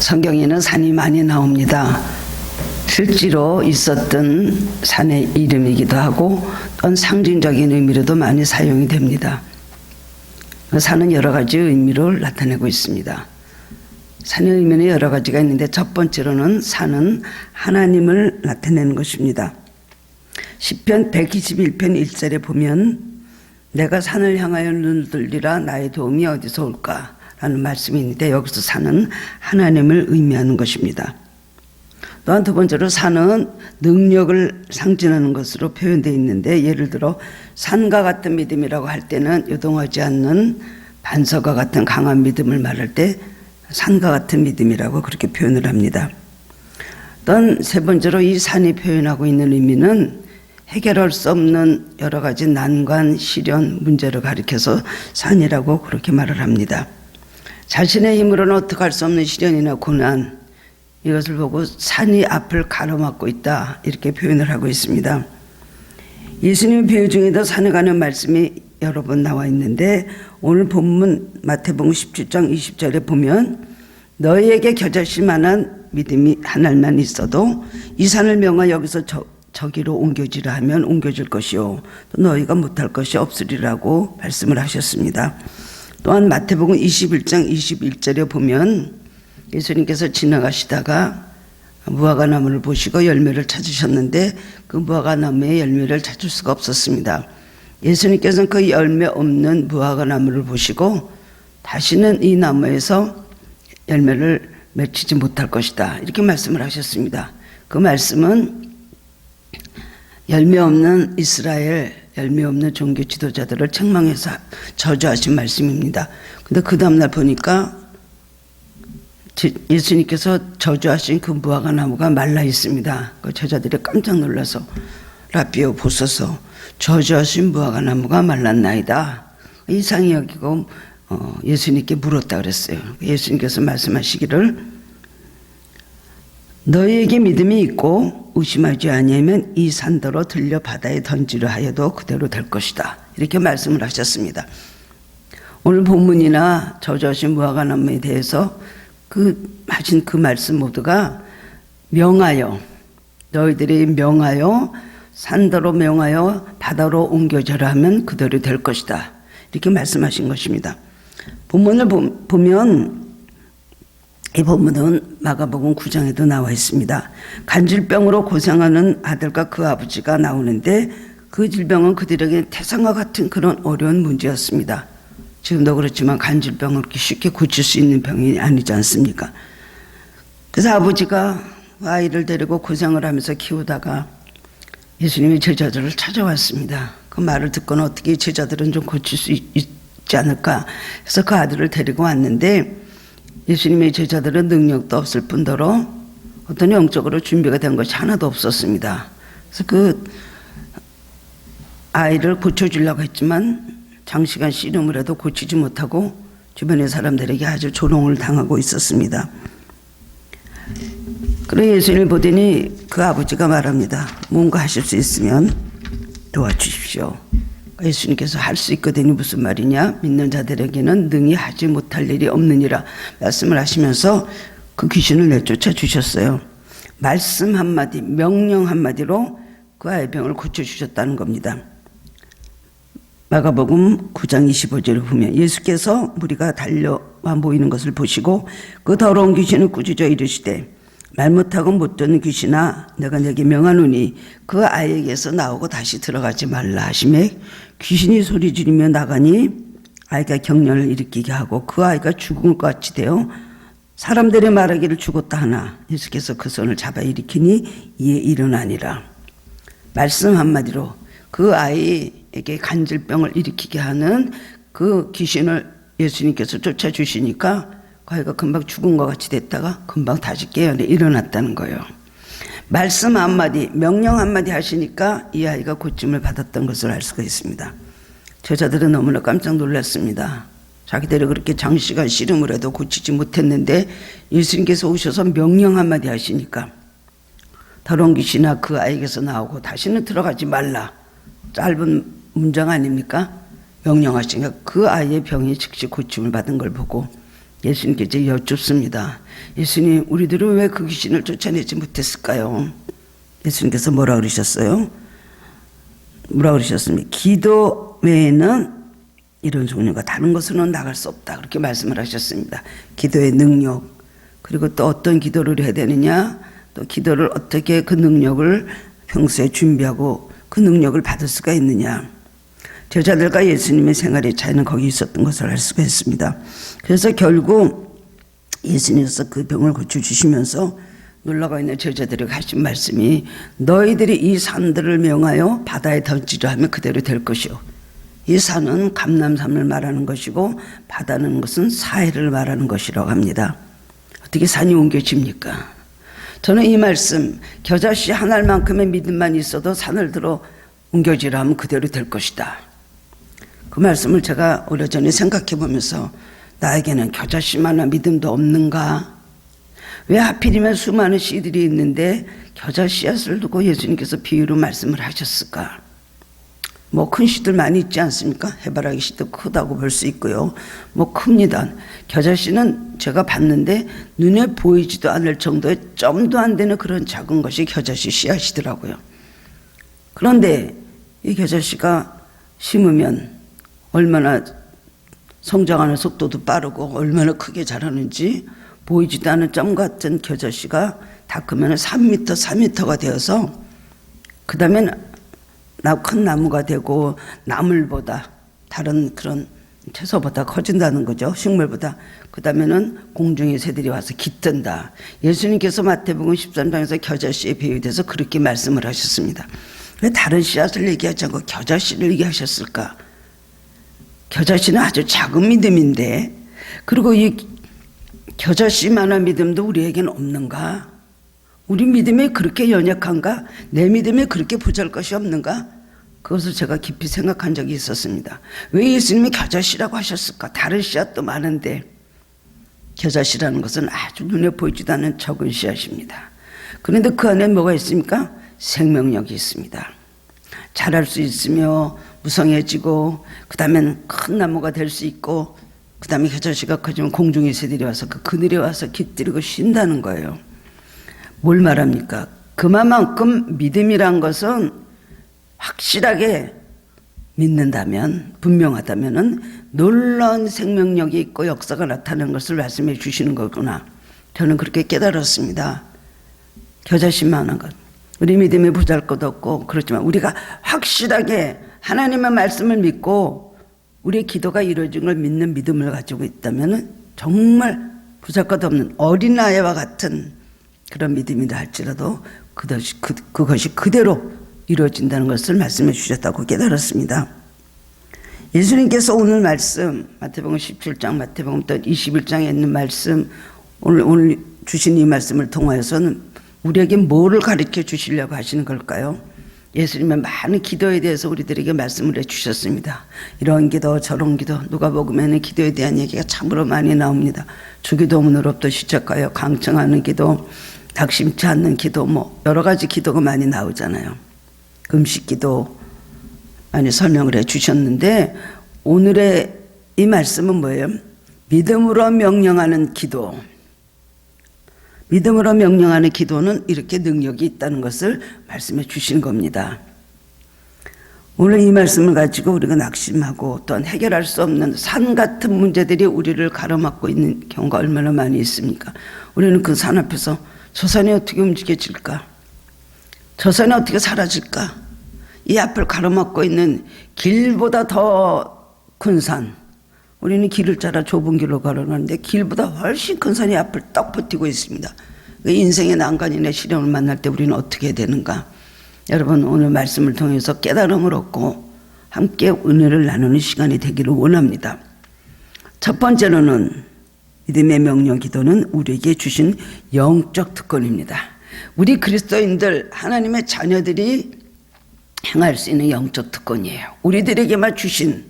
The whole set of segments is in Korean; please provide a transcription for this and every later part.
성경에는 산이 많이 나옵니다. 실제로 있었던 산의 이름이기도 하고 또한 상징적인 의미로도 많이 사용이 됩니다. 산은 여러 가지 의미를 나타내고 있습니다. 산의 의미는 여러 가지가 있는데 첫 번째로는 산은 하나님을 나타내는 것입니다. 시편 121편 1절에 보면 내가 산을 향하여 눈을 들리라 나의 도움이 어디서 올까? 라는 말씀이 있는데 여기서 산은 하나님을 의미하는 것입니다. 또한 두 번째로 산은 능력을 상징하는 것으로 표현되어 있는데 예를 들어 산과 같은 믿음이라고 할 때는 요동하지 않는 반석과 같은 강한 믿음을 말할 때 산과 같은 믿음이라고 그렇게 표현을 합니다. 또한 세 번째로 이 산이 표현하고 있는 의미는 해결할 수 없는 여러 가지 난관, 시련, 문제를 가리켜서 산이라고 그렇게 말을 합니다. 자신의 힘으로는 어떻게 할 수 없는 시련이나 고난, 이것을 보고 산이 앞을 가로막고 있다 이렇게 표현을 하고 있습니다. 예수님 비유 중에도 산에 관한 말씀이 여러 번 나와 있는데 오늘 본문 마태복음 17장 20절에 보면 너희에게 겨자씨 만한 믿음이 하나만 있어도 이 산을 명하 여기서 저기로 옮겨지라 하면 옮겨질 것이요 또 너희가 못할 것이 없으리라고 말씀을 하셨습니다. 또한 마태복음 21장 21절에 보면 예수님께서 지나가시다가 무화과나무를 보시고 열매를 찾으셨는데 그 무화과나무의 열매를 찾을 수가 없었습니다. 예수님께서는 그 열매 없는 무화과나무를 보시고 다시는 이 나무에서 열매를 맺히지 못할 것이다 이렇게 말씀을 하셨습니다. 그 말씀은 열매 없는 이스라엘, 열매 없는 종교 지도자들을 책망해서 저주하신 말씀입니다. 근데 그 다음날 보니까 예수님께서 저주하신 그 무화과나무가 말라 있습니다. 그 제자들이 깜짝 놀라서 라비오 보소서 저주하신 무화과나무가 말랐나이다. 이상히 여기고 예수님께 물었다 그랬어요. 예수님께서 말씀하시기를 너희에게 믿음이 있고 의심하지 아니하면 이 산더러 들려 바다에 던지려 하여도 그대로 될 것이다. 이렇게 말씀을 하셨습니다. 오늘 본문이나 저주하신 무화과나무에 대해서 하신 그 말씀 모두가 명하여 너희들이 명하여 산더러 명하여 바다로 옮겨져라 하면 그대로 될 것이다. 이렇게 말씀하신 것입니다. 본문을 보면 이 본문은 마가복음 9장에도 나와 있습니다. 간질병으로 고생하는 아들과 그 아버지가 나오는데 그 질병은 그들에게 태산과 같은 그런 어려운 문제였습니다. 지금도 그렇지만 간질병을 그렇게 쉽게 고칠 수 있는 병이 아니지 않습니까? 그래서 아버지가 아이를 데리고 고생을 하면서 키우다가 예수님이 제자들을 찾아왔습니다. 그 말을 듣고는 어떻게 제자들은 좀 고칠 수 있지 않을까 해서 그 아들을 데리고 왔는데 예수님의 제자들은 능력도 없을 뿐더러 어떤 영적으로 준비가 된 것이 하나도 없었습니다. 그래서 그 아이를 고쳐주려고 했지만 장시간 씨름을 해도 고치지 못하고 주변의 사람들에게 아주 조롱을 당하고 있었습니다. 그러나 예수님을 보더니 그 아버지가 말합니다. 뭔가 하실 수 있으면 도와주십시오. 예수님께서 할 수 있거든요. 무슨 말이냐? 믿는 자들에게는 능히 하지 못할 일이 없느니라 말씀을 하시면서 그 귀신을 내쫓아 주셨어요. 말씀 한마디, 명령 한마디로 그 아이의 병을 고쳐주셨다는 겁니다. 마가복음 9장 25절을 보면 예수께서 무리가 달려와 모이는 것을 보시고 그 더러운 귀신을 꾸짖어 이르시되 말 못하고 못 듣는 귀신아 내가 네게 명하노니 그 아이에게서 나오고 다시 들어가지 말라 하시매 귀신이 소리 지르며 나가니 아이가 경련을 일으키게 하고 그 아이가 죽은 것 같이 되어 사람들의 말하기를 죽었다 하나 예수께서 그 손을 잡아 일으키니 이에 일어나니라. 말씀 한마디로 그 아이에게 간질병을 일으키게 하는 그 귀신을 예수님께서 쫓아주시니까 그 아이가 금방 죽은 것 같이 됐다가 금방 다시 깨어나 일어났다는 거예요. 말씀 한마디, 명령 한마디 하시니까 이 아이가 고침을 받았던 것을 알 수가 있습니다. 제자들은 너무나 깜짝 놀랐습니다. 자기들이 그렇게 장시간 씨름을 해도 고치지 못했는데 예수님께서 오셔서 명령 한마디 하시니까 더러운 귀신아 그 아이에게서 나오고 다시는 들어가지 말라. 짧은 문장 아닙니까? 명령하시니까 그 아이의 병이 즉시 고침을 받은 걸 보고 예수님께 여쭙습니다. 예수님, 우리들은 왜 그 귀신을 쫓아내지 못했을까요? 예수님께서 뭐라 그러셨어요? 뭐라 그러셨습니까? 기도 외에는 이런 종류가 다른 것으로는 나갈 수 없다, 그렇게 말씀을 하셨습니다. 기도의 능력, 그리고 또 어떤 기도를 해야 되느냐, 또 기도를 어떻게 그 능력을 평소에 준비하고 그 능력을 받을 수가 있느냐. 제자들과 예수님의 생활의 차이는 거기 있었던 것을 알 수가 있습니다. 그래서 결국 예수님께서 그 병을 고쳐주시면서 놀라고 있는 제자들에게 하신 말씀이, 너희들이 이 산들을 명하여 바다에 던지려 하면 그대로 될 것이요. 이 산은 감람산을 말하는 것이고 바다는 것은 사해를 말하는 것이라고 합니다. 어떻게 산이 옮겨집니까? 저는 이 말씀, 겨자씨 한 알만큼의 믿음만 있어도 산을 들어 옮겨지라 하면 그대로 될 것이다, 그 말씀을 제가 오래전에 생각해 보면서, 나에게는 겨자씨만한 믿음도 없는가? 왜 하필이면 수많은 씨들이 있는데 겨자 씨앗을 두고 예수님께서 비유로 말씀을 하셨을까? 뭐 큰 씨들 많이 있지 않습니까? 해바라기 씨도 크다고 볼 수 있고요. 뭐 큽니다. 겨자 씨는 제가 봤는데 눈에 보이지도 않을 정도의 점도 안 되는 그런 작은 것이 겨자 씨 씨앗이더라고요. 그런데 이 겨자 씨가 심으면 얼마나 성장하는 속도도 빠르고 얼마나 크게 자라는지, 보이지도 않은 점 같은 겨자씨가 다 크면 3m, 4m가 되어서 그 다음에 큰 나무가 되고 나물보다, 다른 그런 채소보다 커진다는 거죠. 식물보다. 그 다음에는 공중의 새들이 와서 깃든다. 예수님께서 마태복음 13장에서 겨자씨에 비유돼서 그렇게 말씀을 하셨습니다. 왜 다른 씨앗을 얘기하지 않고 겨자씨를 얘기하셨을까? 겨자씨는 아주 작은 믿음인데, 그리고 이 겨자씨만한 믿음도 우리에게는 없는가? 우리 믿음이 그렇게 연약한가? 내 믿음이 그렇게 보잘것이 없는가? 그것을 제가 깊이 생각한 적이 있었습니다. 왜 예수님이 겨자씨라고 하셨을까? 다른 씨앗도 많은데 겨자씨라는 것은 아주 눈에 보이지도 않는 적은 씨앗입니다. 그런데 그 안에 뭐가 있습니까? 생명력이 있습니다. 자랄 수 있으며 무성해지고, 그 다음엔 큰 나무가 될 수 있고, 그 다음에 겨자씨가 커지면 공중의 새들이 와서 그 그늘에 와서 깃들이고 쉰다는 거예요. 뭘 말합니까? 그만큼 믿음이란 것은 확실하게 믿는다면, 분명하다면은 놀라운 생명력이 있고 역사가 나타나는 것을 말씀해 주시는 거구나. 저는 그렇게 깨달았습니다. 겨자씨만한 것. 우리 믿음이 보잘것 없고 그렇지만 우리가 확실하게 하나님의 말씀을 믿고 우리의 기도가 이루어진 걸 믿는 믿음을 가지고 있다면 정말 보잘것없는 어린아이와 같은 그런 믿음이라 할지라도 그것이 그대로 이루어진다는 것을 말씀해 주셨다고 깨달았습니다. 예수님께서 오늘 말씀, 마태복음 17장, 마태복음 또 21장에 있는 말씀, 오늘 주신 이 말씀을 통하여서는 우리에게 뭐를 가르쳐 주시려고 하시는 걸까요? 예수님의 많은 기도에 대해서 우리들에게 말씀을 해주셨습니다. 이런 기도 저런 기도, 누가복음에는 기도에 대한 얘기가 참으로 많이 나옵니다. 주기도문으로부터 시작하여 강청하는 기도, 낙심치 않는 기도, 뭐 여러 가지 기도가 많이 나오잖아요. 금식 기도 많이 설명을 해주셨는데, 오늘의 이 말씀은 뭐예요? 믿음으로 명령하는 기도. 믿음으로 명령하는 기도는 이렇게 능력이 있다는 것을 말씀해 주신 겁니다. 오늘 이 말씀을 가지고 우리가 낙심하고 또한 해결할 수 없는 산 같은 문제들이 우리를 가로막고 있는 경우가 얼마나 많이 있습니까? 우리는 그 산 앞에서 저 산이 어떻게 움직여질까? 저 산이 어떻게 사라질까? 이 앞을 가로막고 있는 길보다 더 큰 산, 우리는 길을 따라 좁은 길로 걸어가는데 길보다 훨씬 큰 산이 앞을 떡 버티고 있습니다. 인생의 난관이나 시련을 만날 때 우리는 어떻게 해야 되는가? 여러분, 오늘 말씀을 통해서 깨달음을 얻고 함께 은혜를 나누는 시간이 되기를 원합니다. 첫 번째로는 믿음의 명령 기도는 우리에게 주신 영적 특권입니다. 우리 그리스도인들, 하나님의 자녀들이 행할 수 있는 영적 특권이에요. 우리들에게만 주신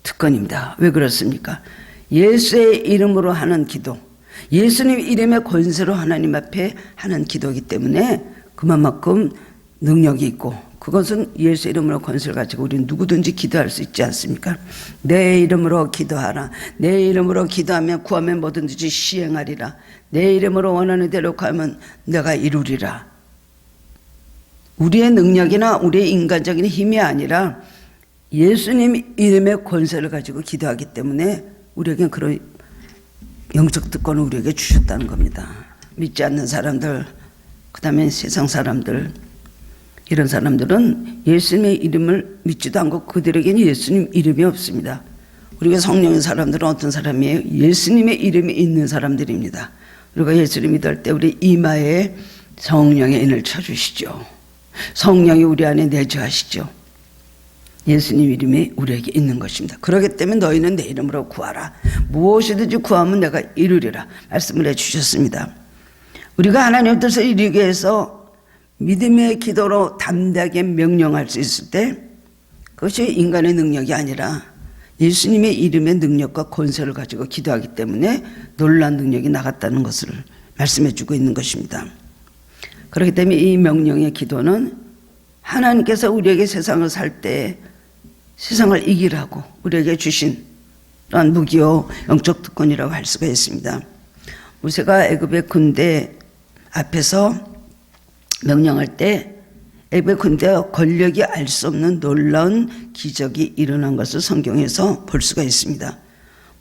특권입니다. 왜 그렇습니까? 예수의 이름으로 하는 기도, 예수님 이름의 권세로 하나님 앞에 하는 기도이기 때문에 그만큼 능력이 있고 그것은 예수 이름으로 권세를 가지고 우리는 누구든지 기도할 수 있지 않습니까? 내 이름으로 기도하라. 내 이름으로 기도하면 구하면 뭐든지 시행하리라. 내 이름으로 원하는 대로 구하면 내가 이루리라. 우리의 능력이나 우리의 인간적인 힘이 아니라 예수님 이름의 권세를 가지고 기도하기 때문에 우리에겐 그런 영적 특권을 우리에게 주셨다는 겁니다. 믿지 않는 사람들, 그 다음에 세상 사람들, 이런 사람들은 예수님의 이름을 믿지도 않고 그들에게는 예수님 이름이 없습니다. 우리가 성령의 사람들은 어떤 사람이에요? 예수님의 이름이 있는 사람들입니다. 우리가 예수를 믿을 때 우리 이마에 성령의 인을 쳐주시죠. 성령이 우리 안에 내주하시죠. 예수님 이름이 우리에게 있는 것입니다. 그렇기 때문에 너희는 내 이름으로 구하라. 무엇이든지 구하면 내가 이루리라 말씀을 해주셨습니다. 우리가 하나님 뜻을 이루기 위해서 믿음의 기도로 담대하게 명령할 수 있을 때 그것이 인간의 능력이 아니라 예수님의 이름의 능력과 권세를 가지고 기도하기 때문에 놀라운 능력이 나갔다는 것을 말씀해 주고 있는 것입니다. 그렇기 때문에 이 명령의 기도는 하나님께서 우리에게 세상을 살 때 세상을 이기라고 우리에게 주신 또한 무기요 영적 특권이라고 할 수가 있습니다. 모세가 애굽의 군대 앞에서 명령할 때 애굽의 군대와 권력이 알 수 없는 놀라운 기적이 일어난 것을 성경에서 볼 수가 있습니다.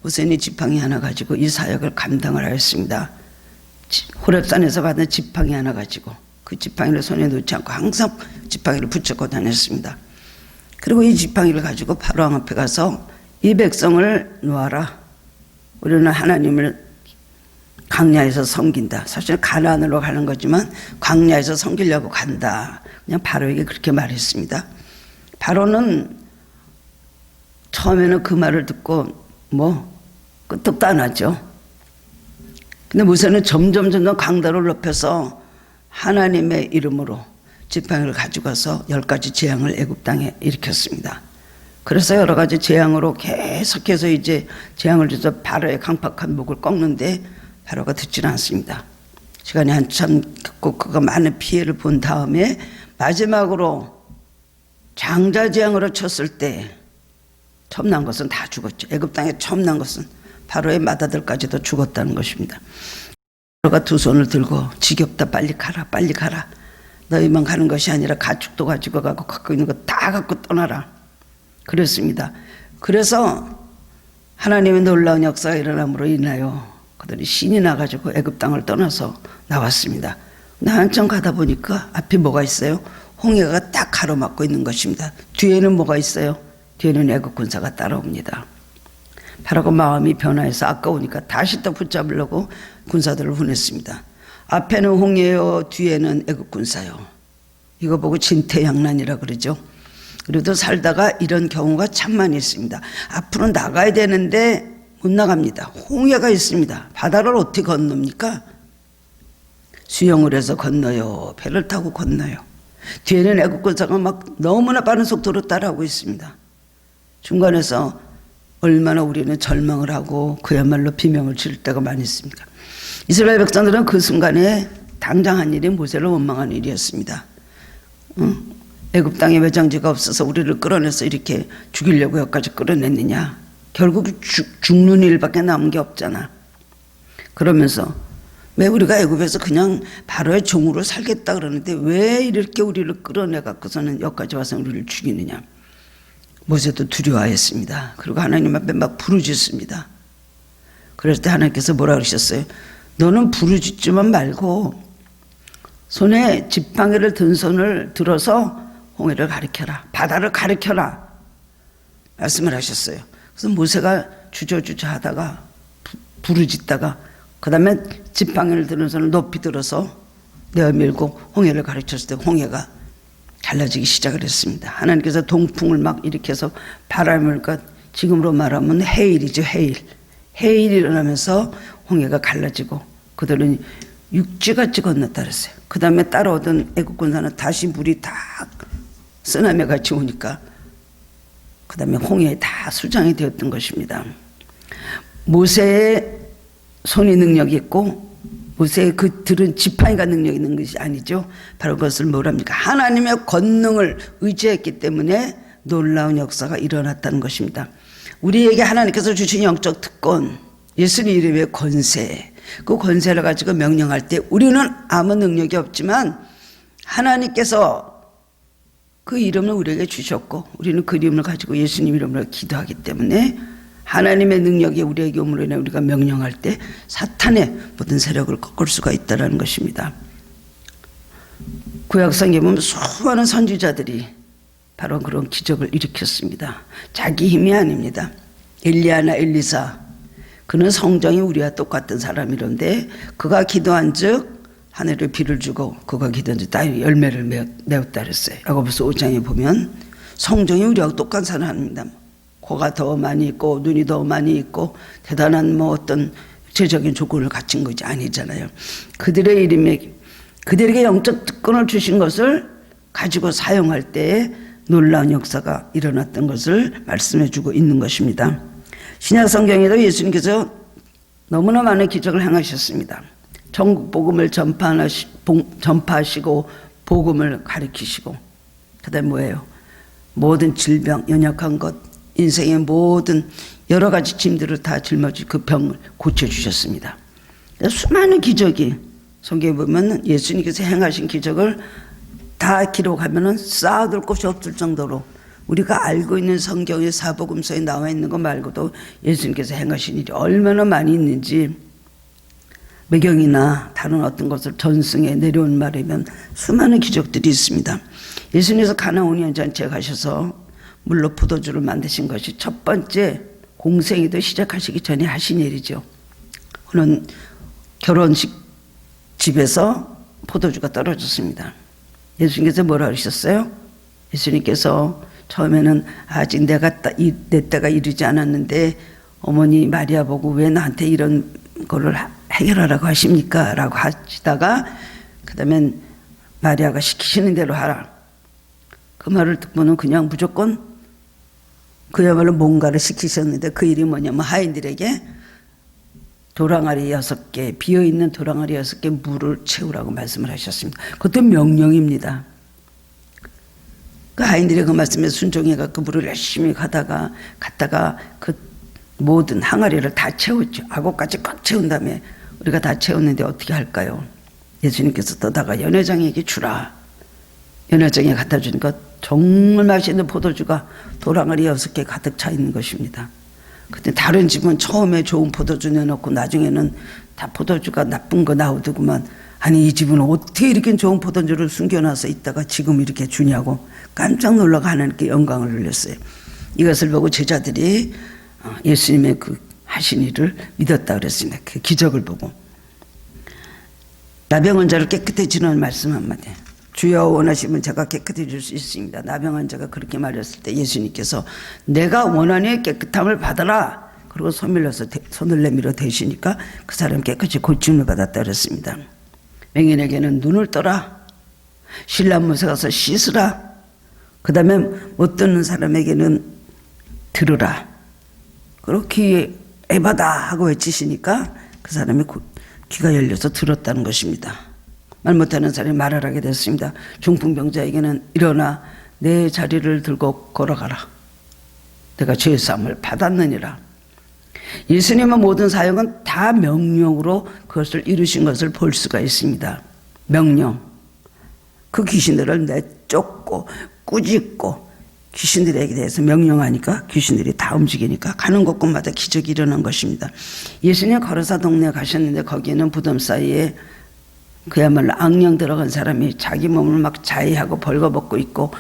모세는 지팡이 하나 가지고 이 사역을 감당을 하였습니다. 호렙산에서 받은 지팡이 하나 가지고 그 지팡이를 손에 놓지 않고 항상 지팡이를 붙잡고 다녔습니다. 그리고 이 지팡이를 가지고 바로 왕 앞에 가서 이 백성을 놓아라. 우리는 하나님을 광야에서 섬긴다. 사실 가나안으로 가는 거지만 광야에서 섬기려고 간다. 그냥 바로에게 그렇게 말했습니다. 바로는 처음에는 그 말을 듣고 끄떡도 안 하죠. 근데 모세는 점점 강도를 높여서 하나님의 이름으로 지팡이를 가지고서 10가지 재앙을 애굽 땅에 일으켰습니다. 그래서 여러 가지 재앙으로 계속해서 이제 재앙을 줘서 바로의 강팍한 목을 꺾는데 바로가 듣지는 않습니다. 시간이 한참 겪고 그가 많은 피해를 본 다음에 마지막으로 장자재앙으로 쳤을 때 처음 난 것은 다 죽었죠. 애굽 땅에 처음 난 것은 바로의 맏아들까지도 죽었다는 것입니다. 바로가 두 손을 들고 지겹다 빨리 가라 빨리 가라. 너희만 가는 것이 아니라 가축도 가지고 가고 갖고 있는 거 다 갖고 떠나라. 그랬습니다. 그래서 하나님의 놀라운 역사가 일어남으로 인하여 그들이 신이 나가지고 애굽 땅을 떠나서 나왔습니다. 근데 한참 가다 보니까 앞에 뭐가 있어요? 홍해가 딱 가로막고 있는 것입니다. 뒤에는 뭐가 있어요? 뒤에는 애굽 군사가 따라옵니다. 바로가 마음이 변화해서 아까우니까 다시 또 붙잡으려고 군사들을 보냈습니다. 앞에는 홍해요, 뒤에는 애굽 군사요. 이거 보고 진퇴양난이라 그러죠. 그래도 살다가 이런 경우가 참 많이 있습니다. 앞으로 나가야 되는데 못 나갑니다. 홍해가 있습니다. 바다를 어떻게 건넙니까? 수영을 해서 건너요. 배를 타고 건너요. 뒤에는 애굽 군사가 막 너무나 빠른 속도로 따라오고 있습니다. 중간에서 얼마나 우리는 절망을 하고 그야말로 비명을 지를 때가 많이 있습니까? 이스라엘 백성들은 그 순간에 당장 한 일이 모세를 원망한 일이었습니다. 애굽 땅에 외장지가 없어서 우리를 끌어내서 이렇게 죽이려고 여기까지 끌어냈느냐. 결국 죽는 일밖에 남은 게 없잖아. 그러면서 왜 우리가 애굽에서 그냥 바로의 종으로 살겠다 그러는데 왜 이렇게 우리를 끌어내 갖고서는 여기까지 와서 우리를 죽이느냐. 모세도 두려워했습니다. 그리고 하나님 앞에 막 부르짖습니다. 그럴 때 하나님께서 뭐라 그러셨어요? 너는 부르짖지만 말고 손에 지팡이를 든 손을 들어서 홍해를 가리켜라. 바다를 가리켜라. 말씀을 하셨어요. 그래서 모세가 주저주저 하다가 부르짖다가 그 다음에 지팡이를 드는 손을 높이 들어서 내어밀고 홍해를 가르쳤을 때 홍해가 갈라지기 시작을 했습니다. 하나님께서 동풍을 막 일으켜서 바람을 지금으로 말하면 해일이죠. 해일이 일어나면서 홍해가 갈라지고 그들은 육지같이 건넜다 그랬어요. 그 다음에 따라오던 애국 군사는 다시 물이 다 쓰나미 같이 오니까 그 다음에 홍해에 다 수장이 되었던 것입니다. 모세의 손이 능력이 있고 모세의 그들은 지팡이가 능력 있는 것이 아니죠. 바로 그것을 뭐랍니까? 하나님의 권능을 의지했기 때문에 놀라운 역사가 일어났다는 것입니다. 우리에게 하나님께서 주신 영적 특권, 예수님 이름의 권세, 그 권세를 가지고 명령할 때 우리는 아무 능력이 없지만 하나님께서 그 이름을 우리에게 주셨고 우리는 그 이름을 가지고 예수님 이름으로 기도하기 때문에 하나님의 능력이 우리에게 오므로 인해 우리가 명령할 때 사탄의 모든 세력을 꺾을 수가 있다는 것입니다. 구약성경에 보면 수많은 선지자들이 바로 그런 기적을 일으켰습니다. 자기 힘이 아닙니다. 엘리야나 엘리사, 그는 성정이 우리와 똑같은 사람이런데 그가 기도한 즉 하늘에 비를 주고 그가 기도한 즉 다 열매를 내었다 그랬어요. 야고보서 5장에 보면 성정이 우리하고 똑같은 사람입니다. 코가 더 많이 있고 눈이 더 많이 있고 대단한 어떤 육체적인 조건을 갖춘 것이 아니잖아요. 그들의 이름에 그들에게 영적 특권을 주신 것을 가지고 사용할 때에 놀라운 역사가 일어났던 것을 말씀해 주고 있는 것입니다. 신약 성경에도 예수님께서 너무나 많은 기적을 행하셨습니다. 전국 복음을 전파하시고 복음을 가르치시고 그다음에 뭐예요? 모든 질병, 연약한 것, 인생의 모든 여러 가지 짐들을 다 짊어지고 그 병을 고쳐주셨습니다. 수많은 기적이 성경에 보면 예수님께서 행하신 기적을 다 기록하면 쌓아둘 곳이 없을 정도로 우리가 알고 있는 성경의 사복음서에 나와 있는 것 말고도 예수님께서 행하신 일이 얼마나 많이 있는지 매경이나 다른 어떤 것을 전승에 내려온 말이면 수많은 기적들이 있습니다. 예수님께서 가나 온유한잔치에 가셔서 물로 포도주를 만드신 것이 첫 번째 공생애도 시작하시기 전에 하신 일이죠. 그는 결혼식 집에서 포도주가 떨어졌습니다. 예수님께서 뭐라 그러셨어요? 예수님께서 처음에는 아직 내 때가 이르지 않았는데 어머니 마리아 보고 왜 나한테 이런 거를 해결하라고 하십니까? 라고 하시다가 그 다음엔 마리아가 시키시는 대로 하라. 그 말을 듣고는 그냥 무조건 그야말로 뭔가를 시키셨는데 그 일이 뭐냐면 하인들에게 도랑아리 6개, 비어있는 도랑아리 6개 물을 채우라고 말씀을 하셨습니다. 그것도 명령입니다. 그 하인들이 그 말씀에 순종해가 그 물을 열심히 갔다가 그 모든 항아리를 다 채웠죠. 악어까지 꽉 채운 다음에 우리가 다 채웠는데 어떻게 할까요? 예수님께서 떠다가 연회장에게 주라. 연회장에 갖다 주니까 정말 맛있는 포도주가 도랑아리 6개 가득 차 있는 것입니다. 근데 다른 집은 처음에 좋은 포도주 내놓고 나중에는 다 포도주가 나쁜 거 나오더구만. 아니 이 집은 어떻게 이렇게 좋은 포도주를 숨겨놔서 있다가 지금 이렇게 주냐고 깜짝 놀라고 하나님께 영광을 돌렸어요. 이것을 보고 제자들이 예수님의 그 하신 일을 믿었다 그랬습니다. 그 기적을 보고. 나병 자를 깨끗해지는 말씀 한마디. 주여 원하시면 제가 깨끗해질 수 있습니다. 나병한 자가 그렇게 말했을 때 예수님께서 내가 원하니 깨끗함을 받아라. 그리고 손을 내밀어 대시니까 그 사람 깨끗이 고침을 받았다 그랬습니다. 맹인에게는 눈을 떠라. 신랑못에 가서 씻으라. 그 다음에 못 듣는 사람에게는 들으라. 그렇게 에바다 하고 외치시니까 그 사람이 귀가 열려서 들었다는 것입니다. 말 못하는 사람이 말을 하게 됐습니다. 중풍병자에게는 일어나 내 자리를 들고 걸어가라. 내가 죄사함을 받았느니라. 예수님의 모든 사역은 다 명령으로 그것을 이루신 것을 볼 수가 있습니다. 명령. 그 귀신들을 내쫓고 꾸짖고 귀신들에게 대해서 명령하니까 귀신들이 다 움직이니까 가는 곳곳마다 기적이 일어난 것입니다. 예수님 거르사 동네에 가셨는데 거기에는 무덤 사이에 그야말로 악령 들어간 사람이 자기 몸을 막 자해하고 벌거벗고 있고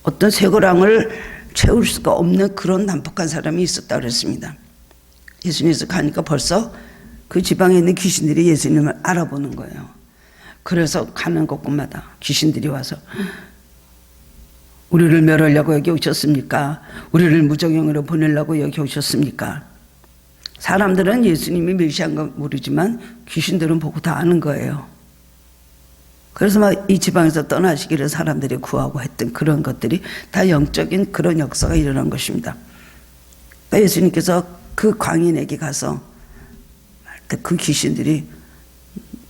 어떤 쇠고랑을 채울 수가 없는 그런 난폭한 사람이 있었다 그랬습니다. 예수님께서 가니까 벌써 그 지방에 있는 귀신들이 예수님을 알아보는 거예요. 그래서 가는 곳곳마다 귀신들이 와서 우리를 멸하려고 여기 오셨습니까? 우리를 무정형으로 보내려고 여기 오셨습니까? 사람들은 예수님이 멸시한 건 모르지만 귀신들은 보고 다 아는 거예요. 그래서 막 이 지방에서 떠나시기를 사람들이 구하고 했던 그런 것들이 다 영적인 그런 역사가 일어난 것입니다. 그러니까 예수님께서 그 광인에게 가서 그 귀신들이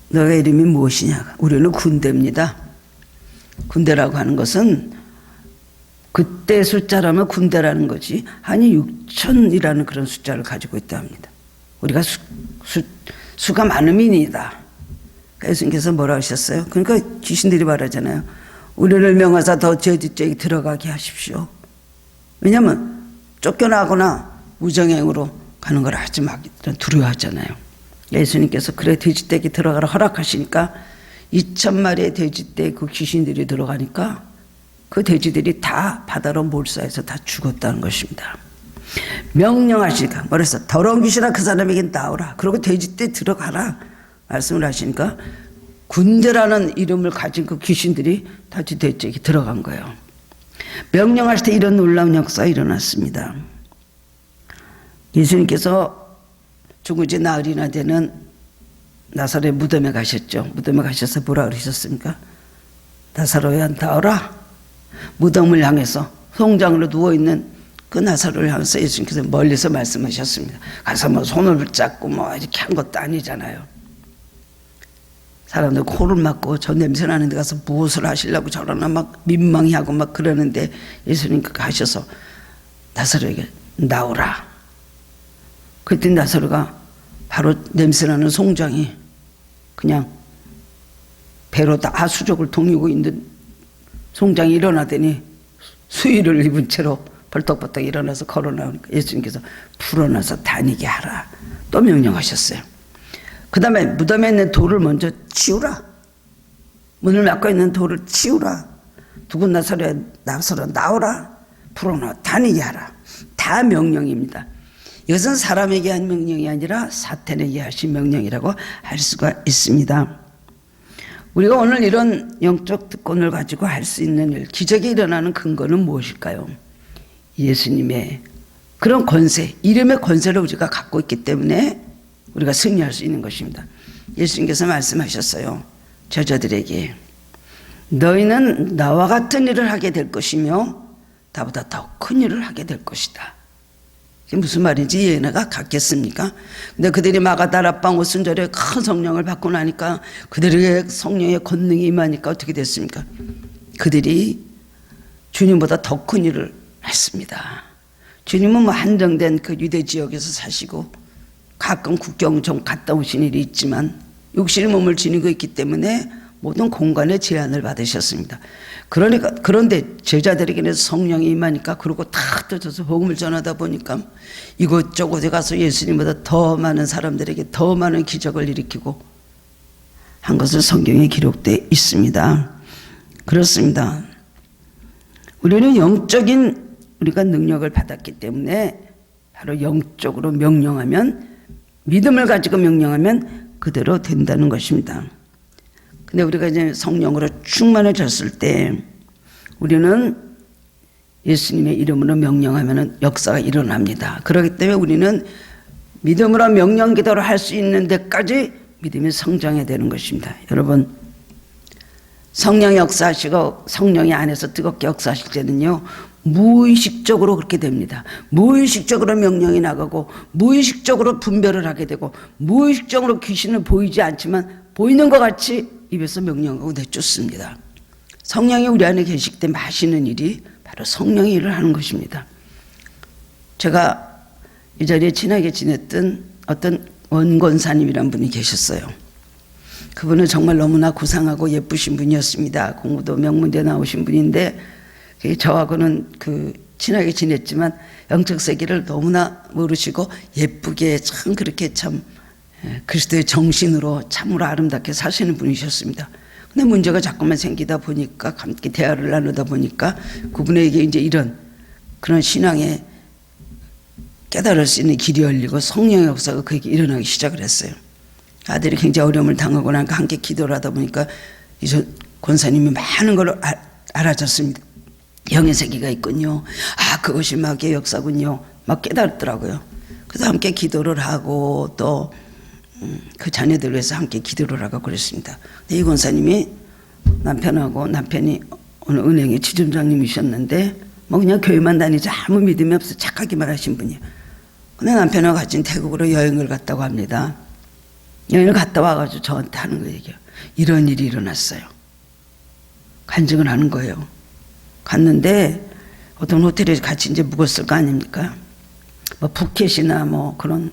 너의 이름이 무엇이냐? 우리는 군대입니다. 군대라고 하는 것은 그때 숫자라면 군대라는 거지, 아니 6천이라는 그런 숫자를 가지고 있다 합니다. 우리가 수가 많음이니이다. 예수님께서 뭐라 하셨어요? 그러니까 귀신들이 말하잖아요. 우리를 명하사 더 저지죄에 들어가게 하십시오. 왜냐하면 쫓겨나거나 무정행으로 가는 걸 아주 막 두려워하잖아요. 예수님께서 그래 돼지떼기 들어가라 허락하시니까 2,000마리의 돼지떼 그 귀신들이 들어가니까 그 돼지들이 다 바다로 몰사해서 다 죽었다는 것입니다. 명령하시니까 뭐랬어? 더러운 귀신아 그 사람에게 나오라. 그리고 돼지떼 들어가라 말씀을 하시니까 군대라는 이름을 가진 그 귀신들이 다 돼지떼에 들어간 거예요. 명령하실 때 이런 놀라운 역사가 일어났습니다. 예수님께서 죽은 지 나흘이나 되는 나사렛 무덤에 가셨죠. 무덤에 가셔서 뭐라 그러셨습니까? 나사로야 나오라. 무덤을 향해서 송장으로 누워있는 그 나사로를 향해서 예수님께서 멀리서 말씀하셨습니다. 가서 뭐 손을 붙잡고 뭐 이렇게 한 것도 아니잖아요. 사람들 코를 막고 저 냄새 나는 데 가서 무엇을 하시려고 저러나 막 민망해하고 막 그러는데 예수님께서 가셔서 나사로에게 나오라. 그때 나사로가 바로 냄새나는 송장이 그냥 배로 다 수족을 동이고 있는 송장이 일어나더니 수의를 입은 채로 벌떡벌떡 일어나서 걸어 나오니까 예수님께서 풀어놔서 다니게 하라 또 명령하셨어요. 그 다음에 무덤에 있는 돌을 먼저 치우라. 문을 막고 있는 돌을 치우라. 두고 나서라 나오라. 풀어놔 다니게 하라. 다 명령입니다. 이것은 사람에게 한 명령이 아니라 사탄에게 하신 명령이라고 할 수가 있습니다. 우리가 오늘 이런 영적 특권을 가지고 할 수 있는 일, 기적이 일어나는 근거는 무엇일까요? 예수님의 그런 권세, 이름의 권세를 우리가 갖고 있기 때문에 우리가 승리할 수 있는 것입니다. 예수님께서 말씀하셨어요. 저자들에게 너희는 나와 같은 일을 하게 될 것이며 나보다 더 큰 일을 하게 될 것이다. 이게 무슨 말인지 얘네가 같겠습니까? 근데 그들이 마가다락방 오순절에 큰 성령을 받고 나니까 그들에게 성령의 권능이 임하니까 어떻게 됐습니까? 그들이 주님보다 더 큰 일을 했습니다. 주님은 뭐 한정된 그 유대 지역에서 사시고 가끔 국경 좀 갔다 오신 일이 있지만 육신의 몸을 지니고 있기 때문에 모든 공간에 제한을 받으셨습니다. 그런데 제자들에게는 성령이 임하니까 그러고 다 떠져서 복음을 전하다 보니까 이곳저곳에 가서 예수님보다 더 많은 사람들에게 더 많은 기적을 일으키고 한 것을 성경에 기록되어 있습니다. 그렇습니다. 우리는 영적인 우리가 능력을 받았기 때문에 바로 영적으로 명령하면 믿음을 가지고 명령하면 그대로 된다는 것입니다. 근데 우리가 이제 성령으로 충만해졌을 때 우리는 예수님의 이름으로 명령하면 역사가 일어납니다. 그렇기 때문에 우리는 믿음으로 명령 기도를 할 수 있는 데까지 믿음이 성장해야 되는 것입니다. 여러분 성령 역사하시고 성령이 안에서 뜨겁게 역사하실 때는요 무의식적으로 그렇게 됩니다. 무의식적으로 명령이 나가고 무의식적으로 분별을 하게 되고 무의식적으로 귀신은 보이지 않지만 보이는 것 같이 입에서 명령하고 내쫓습니다. 성령이 우리 안에 계실 때 마시는 일이 바로 성령의 일을 하는 것입니다. 제가 이 자리에 친하게 지냈던 어떤 원권사님이란 분이 계셨어요. 그분은 정말 너무나 고상하고 예쁘신 분이었습니다. 공부도 명문대 나오신 분인데 저하고는 친하게 지냈지만 영적 세계를 너무나 모르시고 예쁘게 참 그렇게 참 그리스도의 정신으로 참으로 아름답게 사시는 분이셨습니다. 근데 문제가 자꾸만 생기다 보니까 함께 대화를 나누다 보니까 그분에게 이제 이런 그런 신앙에 깨달을 수 있는 길이 열리고 성령의 역사가 그에게 일어나기 시작을 했어요. 아들이 굉장히 어려움을 당하고 나니까 함께 기도를 하다 보니까 이제 권사님이 많은 걸 알아졌습니다. 영의 세계가 있군요. 아 그것이 마귀의 역사군요. 막 깨달았더라고요. 그래서 함께 기도를 하고 또 그 자녀들을 위해서 함께 기도를 하고 그랬습니다. 이 권사님이 남편이 어느 은행의 지점장님이셨는데 뭐 그냥 교회만 다니지 아무 믿음이 없어 착하기만 하신 분이에요. 근데 남편하고 같이 태국으로 여행을 갔다고 합니다. 여인을 갔다 와가지고 저한테 하는 거 얘기예요. 이런 일이 일어났어요. 간증을 하는 거예요. 갔는데 어떤 호텔에 같이 이제 묵었을 거 아닙니까? 뭐 푸켓이나 뭐 그런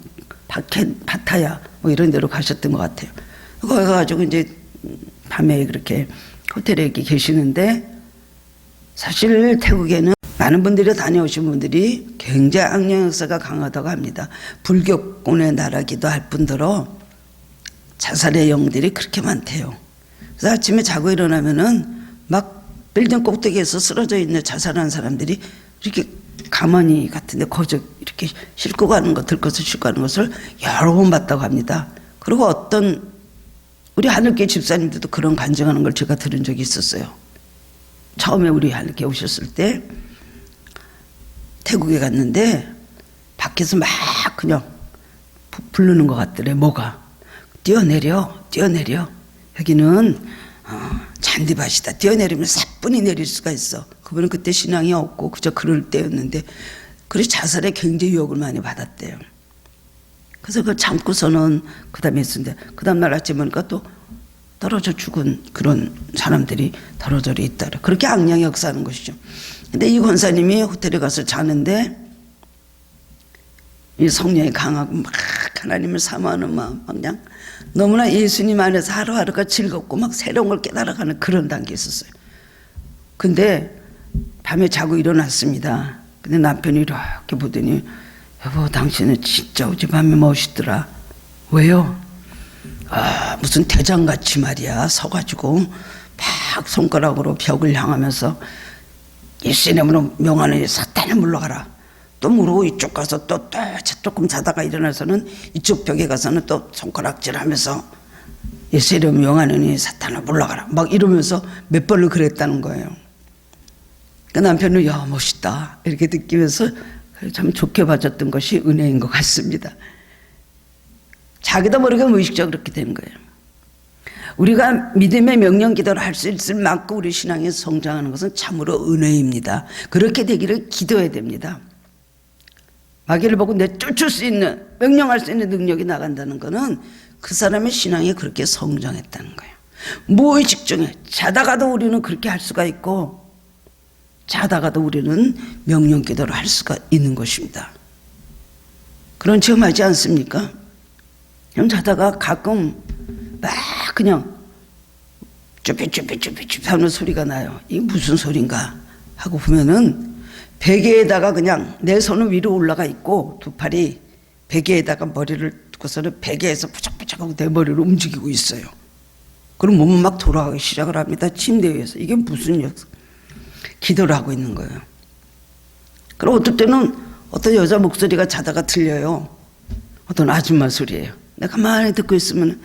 파타야 뭐 이런 데로 가셨던 것 같아요. 거기 가가지고 이제 밤에 그렇게 호텔에 이렇게 계시는데, 사실 태국에는 많은 분들이 다녀오신 분들이 굉장히 악령 역사가 강하다고 합니다. 불교권의 나라기도 할 뿐더러 자살의 영들이 그렇게 많대요. 그래서 아침에 자고 일어나면은 막 빌딩 꼭대기에서 쓰러져 있는 자살한 사람들이 이렇게 가만히 같은데 거저 이렇게 싣고 가는 것, 들것을 싣고 가는 것을 여러 번 봤다고 합니다. 그리고 어떤 우리 하늘교 집사님들도 그런 간증하는 걸 제가 들은 적이 있었어요. 처음에 우리 하늘교 오셨을 때 태국에 갔는데 밖에서 막 그냥 부르는 것 같더래. 뭐가 뛰어내려 여기는 잔디밭이다. 뛰어내리면 사뿐히 내릴 수가 있어. 그분은 그때 신앙이 없고 그저 그럴 때였는데, 그래서 자살에 굉장히 유혹을 많이 받았대요. 그래서 그걸 참고서는 그 다음에 했었는데, 그 다음날 아침에 보니까 또 떨어져 죽은 그런 사람들이 더러저리 있다. 그렇게 악령이 역사하는 것이죠. 근데 이 권사님이 호텔에 가서 자는데 이 성령이 강하고 막 하나님을 사모하는 마음, 그냥 너무나 예수님 안에서 하루하루가 즐겁고 막 새로운 걸 깨달아가는 그런 단계에 있었어요. 근데 밤에 자고 일어났습니다. 근데 남편이 이렇게 보더니, 여보 당신은 진짜 어젯밤에 멋있더라. 왜요? 무슨 대장같이 말이야 서가지고 막 손가락으로 벽을 향하면서 예수님으로 명하는 사탄을 물러가라. 또 모르고 이쪽 가서 또 조금 자다가 일어나서는 이쪽 벽에 가서는 또 손가락질하면서 예수님 명하느니 사탄을 물러가라 막 이러면서 몇 번을 그랬다는 거예요. 그 남편은 야 멋있다 이렇게 느끼면서 참 좋게 봐줬던 것이 은혜인 것 같습니다. 자기도 모르게 무의식적으로 그렇게 되는 거예요. 우리가 믿음의 명령 기도를 할 수 있을 만큼 우리 신앙에 성장하는 것은 참으로 은혜입니다. 그렇게 되기를 기도해야 됩니다. 마귀를 보고 내쫓을 수 있는, 명령할 수 있는 능력이 나간다는 것은 그 사람의 신앙이 그렇게 성장했다는 거예요. 무의식 중에 자다가도 우리는 그렇게 할 수가 있고, 자다가도 우리는 명령 기도를 할 수가 있는 것입니다. 그런 체험하지 않습니까? 그냥 자다가 가끔 막 그냥 쭈삐쭈삐쭈삐쭈 하는 소리가 나요. 이게 무슨 소린가 하고 보면은 베개에다가 그냥 내 손은 위로 올라가 있고 두 팔이 베개에다가 머리를 두고서는 베개에서 부적부적하고 내 머리를 움직이고 있어요. 그럼 몸은 막 돌아가기 시작을 합니다. 침대 위에서. 이게 무슨 기도를 하고 있는 거예요. 그럼 어떨 때는 어떤 여자 목소리가 자다가 들려요. 어떤 아줌마 소리예요. 내가 가만히 듣고 있으면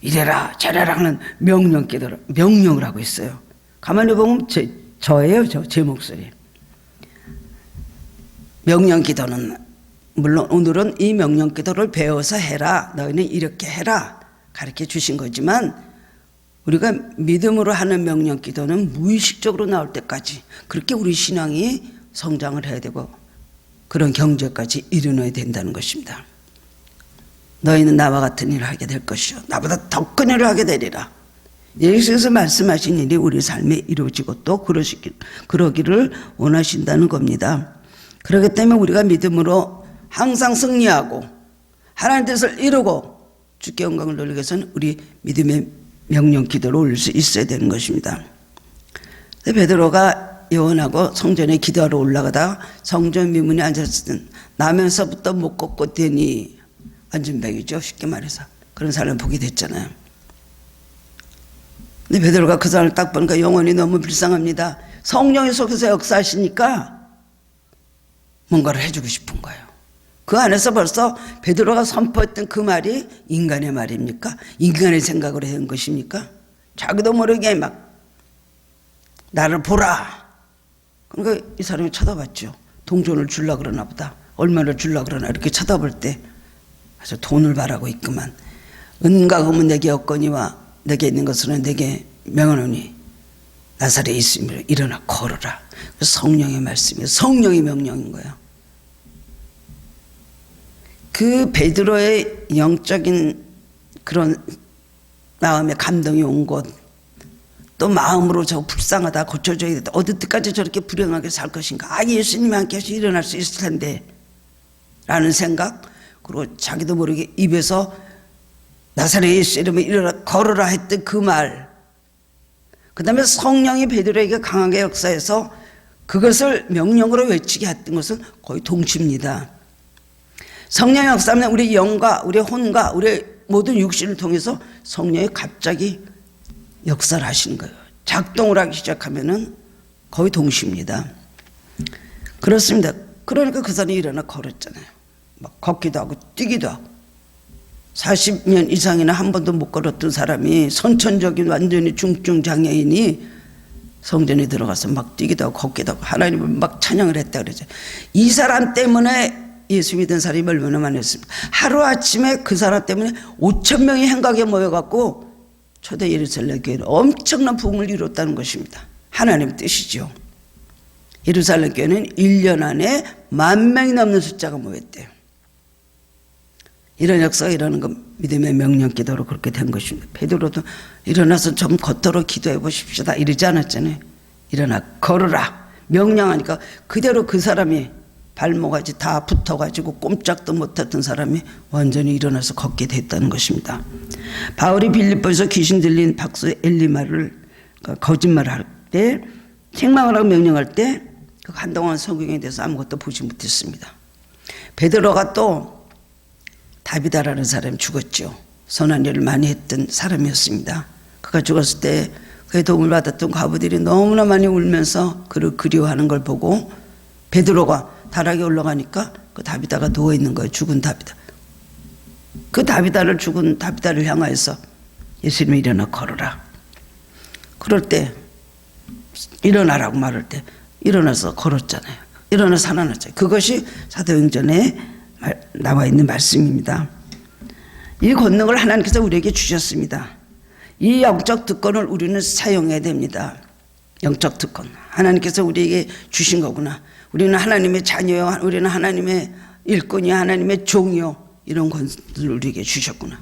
이래라 저래라 하는 명령을 하고 있어요. 가만히 보면 저예요. 제 목소리. 명령 기도는 물론 오늘은 이 명령 기도를 배워서 해라, 너희는 이렇게 해라 가르쳐 주신 거지만, 우리가 믿음으로 하는 명령 기도는 무의식적으로 나올 때까지 그렇게 우리 신앙이 성장을 해야 되고 그런 경지까지 이르러야 된다는 것입니다. 너희는 나와 같은 일을 하게 될 것이요 나보다 더 큰 일을 하게 되리라. 예수께서 말씀하신 일이 우리 삶에 이루어지고 또 그러기를 원하신다는 겁니다. 그렇기 때문에 우리가 믿음으로 항상 승리하고 하나님 뜻을 이루고 주께 영광을 돌리기 위해서는 우리 믿음의 명령 기도를 올릴 수 있어야 되는 것입니다. 베드로가 요한하고 성전에 기도하러 올라가다가 성전 미문에 앉았을 때 나면서부터 못 걷고 되니 안전뱅이죠, 쉽게 말해서. 그런 사람을 보게 됐잖아요. 근데 베드로가 그 사람을 딱 보니까 영혼이 너무 불쌍합니다. 성령이 속에서 역사하시니까 뭔가를 해주고 싶은 거예요. 그 안에서 벌써 베드로가 선포했던 그 말이 인간의 말입니까? 인간의 생각으로 한 것입니까? 자기도 모르게 막 나를 보라. 그러니까 이 사람이 쳐다봤죠. 동전을 주려고 그러나 보다. 얼마를 주려고 그러나 이렇게 쳐다볼 때 아주 돈을 바라고 있구만. 은과 금은 내게 없거니와 내게 있는 것은 내게 명하노니 나사렛에 있으면 일어나 걸어라. 성령의 말씀이에요. 성령의 명령인 거예요. 그 베드로의 영적인 그런 마음에 감동이 온 곳, 또 마음으로 저 불쌍하다, 고쳐줘야 돼, 어디까지 저렇게 불행하게 살 것인가, 예수님이 함께 해서 일어날 수 있을 텐데 라는 생각, 그리고 자기도 모르게 입에서 나사렛 예수 이름으로 일어나 걸어라 했던 그 말, 그 다음에 성령이 베드로에게 강하게 역사해서 그것을 명령으로 외치게 했던 것은 거의 동시입니다. 성령의 역사는 우리 영과 우리 혼과 우리 모든 육신을 통해서 성령이 갑자기 역사를 하시는 거예요. 작동을 하기 시작하면은 거의 동시입니다. 그렇습니다. 그러니까 그 사람이 일어나 걸었잖아요. 막 걷기도 하고 뛰기도 하고. 40년 이상이나 한 번도 못 걸었던 사람이, 선천적인 완전히 중증 장애인이 성전에 들어가서 막 뛰기도 하고 걷기도 하고 하나님을 막 찬양을 했다 그러죠. 이 사람 때문에 예수 믿은 사람이 얼마나 많았습니까? 하루아침에 그 사람 때문에 5천 명이 행각에 모여갖고 초대 예루살렘 교회는 엄청난 부흥을 이뤘다는 것입니다. 하나님 뜻이죠. 예루살렘 교회는 1년 안에 10,000명이 넘는 숫자가 모였대요. 이런 역사가 일어나는 건 믿음의 명령 기도로 그렇게 된 것입니다. 베드로도 일어나서 좀 겉으로 기도해 보십시다 이러지 않았잖아요. 일어나 걸으라 명령하니까 그대로 그 사람이 발목까지 다 붙어가지고 꼼짝도 못했던 사람이 완전히 일어나서 걷게 됐다는 것입니다. 바울이 빌립보에서 귀신 들린 박수 엘리마를 거짓말을 할 때, 책망을 하고 명령할 때 한동안 성경에 대해서 아무것도 보지 못했습니다. 베드로가 또 다비다라는 사람이 죽었죠. 선한 일을 많이 했던 사람이었습니다. 그가 죽었을 때 그의 도움을 받았던 과부들이 너무나 많이 울면서 그를 그리워하는 걸 보고 베드로가 다락에 올라가니까 그 다비다가 누워있는 거예요. 죽은 다비다. 그 다비다를, 죽은 다비다를 향하여서 예수님이 일어나 걸어라. 그럴 때 일어나라고 말할 때 일어나서 걸었잖아요. 일어나서 살아났잖아요. 그것이 사도행전에 나와 있는 말씀입니다. 이 권능을 하나님께서 우리에게 주셨습니다. 이 영적 특권을 우리는 사용해야 됩니다. 영적 특권, 하나님께서 우리에게 주신 거구나. 우리는 하나님의 자녀요, 우리는 하나님의 일꾼이요, 하나님의 종이요, 이런 권세를 우리에게 주셨구나.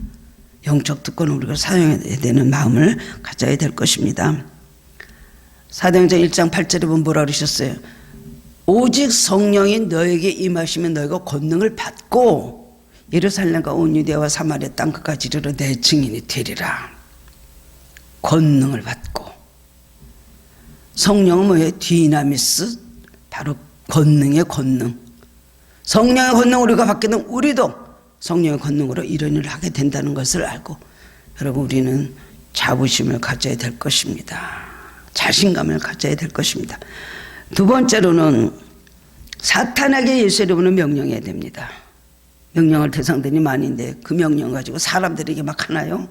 영적 특권을 우리가 사용해야 되는 마음을 가져야 될 것입니다. 사도행전 1장 8절에 보면 뭐라 그러셨어요? 오직 성령이 너에게 임하시면 너희가 권능을 받고 예루살렘과 온 유대와 사마리아 땅 끝까지 이르러 내 증인이 되리라. 권능을 받고. 성령은 뭐예요? 디나미스, 바로 권능의 권능. 성령의 권능 우리가 받게 되면 우리도 성령의 권능으로 이런 일을 하게 된다는 것을 알고, 여러분 우리는 자부심을 가져야 될 것입니다. 자신감을 가져야 될 것입니다. 두 번째로는 사탄에게 예수 이름으로 명령해야 됩니다. 명령할 대상들이 많은데 그 명령 가지고 사람들에게 막 하나요?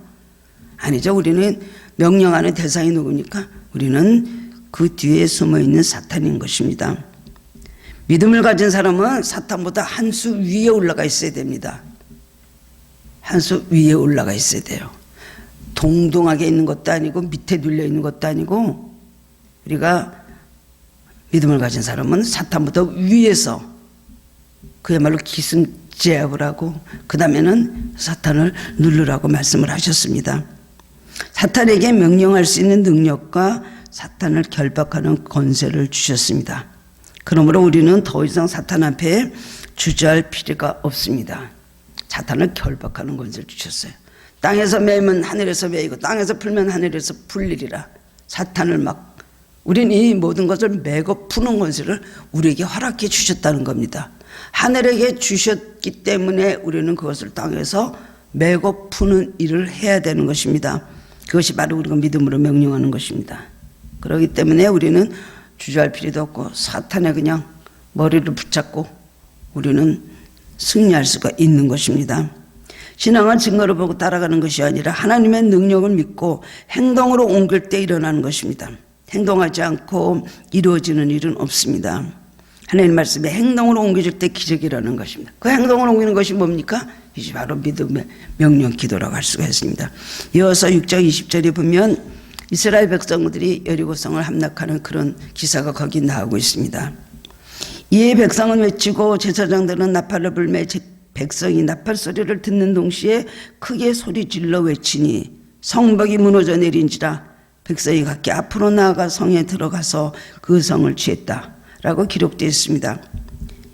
아니죠. 우리는 명령하는 대상이 누굽니까? 우리는 그 뒤에 숨어있는 사탄인 것입니다. 믿음을 가진 사람은 사탄보다 한 수 위에 올라가 있어야 됩니다. 한 수 위에 올라가 있어야 돼요. 동동하게 있는 것도 아니고 밑에 눌려 있는 것도 아니고, 우리가 믿음을 가진 사람은 사탄보다 위에서 그야말로 기승제압을 하고 그 다음에는 사탄을 누르라고 말씀을 하셨습니다. 사탄에게 명령할 수 있는 능력과 사탄을 결박하는 권세를 주셨습니다. 그러므로 우리는 더 이상 사탄 앞에 주저할 필요가 없습니다. 사탄을 결박하는 권세를 주셨어요. 땅에서 매면 하늘에서 매이고 땅에서 풀면 하늘에서 풀리리라. 사탄을 막, 우리는 이 모든 것을 매고 푸는 권세를 우리에게 허락해 주셨다는 겁니다. 하늘에게 주셨기 때문에 우리는 그것을 땅에서 매고 푸는 일을 해야 되는 것입니다. 그것이 바로 우리가 믿음으로 명령하는 것입니다. 그렇기 때문에 우리는 주저할 필요도 없고 사탄에 그냥 머리를 붙잡고 우리는 승리할 수가 있는 것입니다. 신앙은 증거를 보고 따라가는 것이 아니라 하나님의 능력을 믿고 행동으로 옮길 때 일어나는 것입니다. 행동하지 않고 이루어지는 일은 없습니다. 하나님 말씀에 행동으로 옮겨질 때 기적이 일어나는 것입니다. 그 행동으로 옮기는 것이 뭡니까? 이것이 바로 믿음의 명령 기도라고 할 수가 있습니다. 이어서 6장 20절에 보면 이스라엘 백성들이 여리고성을 함락하는 그런 기사가 거기 나오고 있습니다. 이에 백성은 외치고 제사장들은 나팔을 불매 백성이 나팔 소리를 듣는 동시에 크게 소리질러 외치니 성벽이 무너져 내린지라 백성이 각기 앞으로 나아가 성에 들어가서 그 성을 취했다 라고 기록되어 있습니다.